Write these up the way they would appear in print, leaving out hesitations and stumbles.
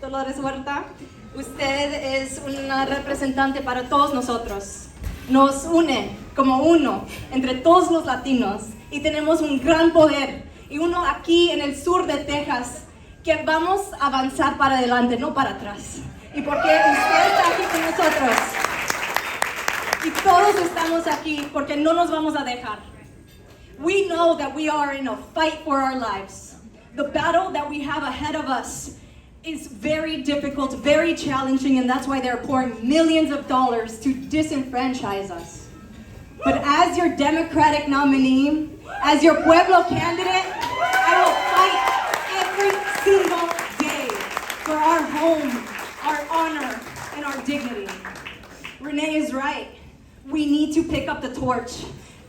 Dolores Huerta. Usted es una representante para todos nosotros. Nos une como uno entre todos los latinos y tenemos un gran poder. Y uno aquí en el sur de Texas que vamos a avanzar para adelante, no para atrás. Y porque usted está aquí con nosotros. Y todos estamos aquí porque no nos vamos a dejar. We know that we are in a fight for our lives. The battle that we have ahead of us is very difficult, very challenging, and that's why they're pouring millions of dollars to disenfranchise us. But as your Democratic nominee, as your Pueblo candidate, I will fight every single day for our home, our honor, and our dignity. Renee is right. We need to pick up the torch.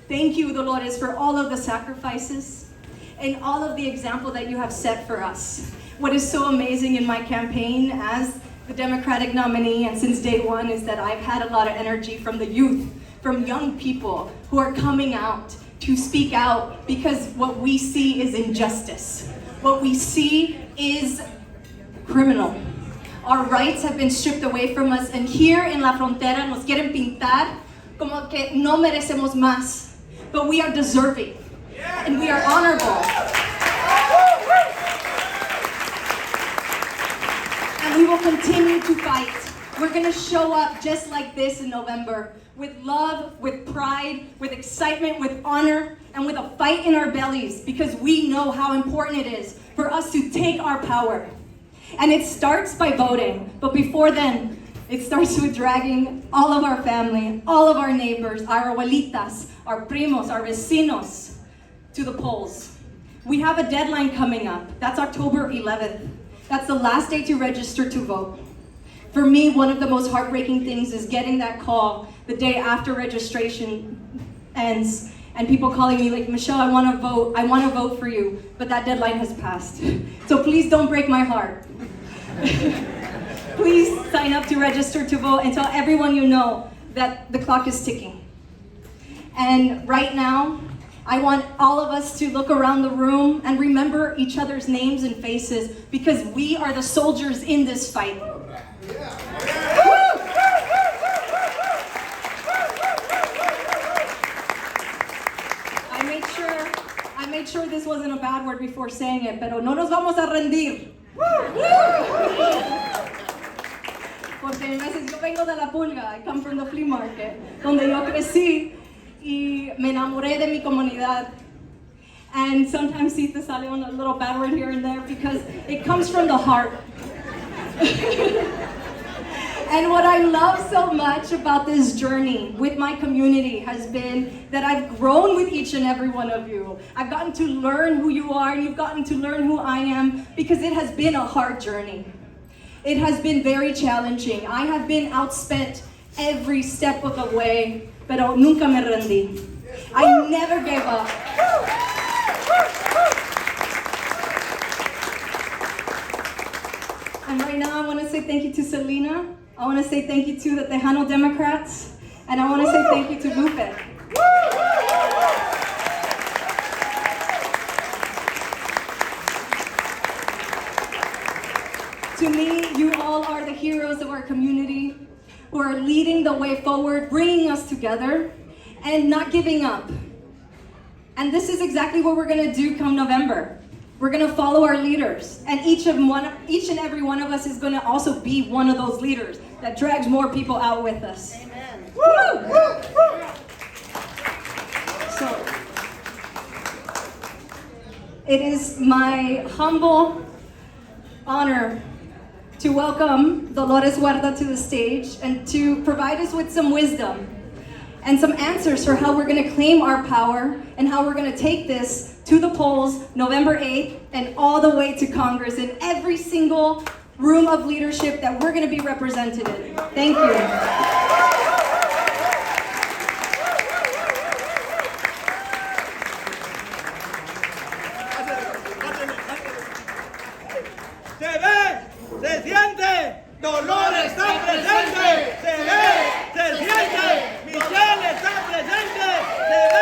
Thank you, Dolores, for all of the sacrifices and all of the example that you have set for us. What is so amazing in my campaign as the Democratic nominee and since day one is that I've had a lot of energy from the youth, from young people who are coming out to speak out because what we see is injustice. What we see is criminal. Our rights have been stripped away from us, and here in La Frontera nos quieren pintar como que no merecemos más. But we are deserving, and we are honorable. And we will continue to fight. We're gonna show up just like this in November, with love, with pride, with excitement, with honor, and with a fight in our bellies, because we know how important it is for us to take our power. And it starts by voting, but before then, it starts with dragging all of our family, all of our neighbors, our abuelitas, our primos, our vecinos to the polls. We have a deadline coming up. That's October 11th. That's the last day to register to vote. For me, one of the most heartbreaking things is getting that call the day after registration ends and people calling me like, Michelle, I want to vote for you, but that deadline has passed. So please don't break my heart. Please sign up to register to vote and tell everyone you know that the clock is ticking. And right now, I want all of us to look around the room and remember each other's names and faces because we are the soldiers in this fight. I made sure this wasn't a bad word before saying it, pero no nos vamos a rendir. Porque a veces yo vengo de la pulga, I come from the flea market, donde yo crecí y me enamoré de mi comunidad. And sometimes sí te sale a little bad word here and there because it comes from the heart. And what I love so much about this journey with my community has been that I've grown with each and every one of you. I've gotten to learn who you are, and you've gotten to learn who I am, because it has been a hard journey. It has been very challenging. I have been outspent every step of the way, pero nunca me rendí. I never gave up. And right now I want to say thank you to Selena. I want to say thank you to the Tejano Democrats. And I want to say thank you to Lupe. To me, you all are the heroes of our community who are leading the way forward, bringing us together, and not giving up. And this is exactly what we're going to do come November. We're going to follow our leaders, and each and every one of us is going to also be one of those leaders that drags more people out with us. Amen. Woo! So, it is my humble honor to welcome Dolores Huerta to the stage and to provide us with some wisdom and some answers for how we're going to claim our power and how we're going to take this to the polls November 8th and all the way to Congress in every single room of leadership that we're going to be represented in. Thank you. Se ve, se siente, Dolores está presente. Se ve, se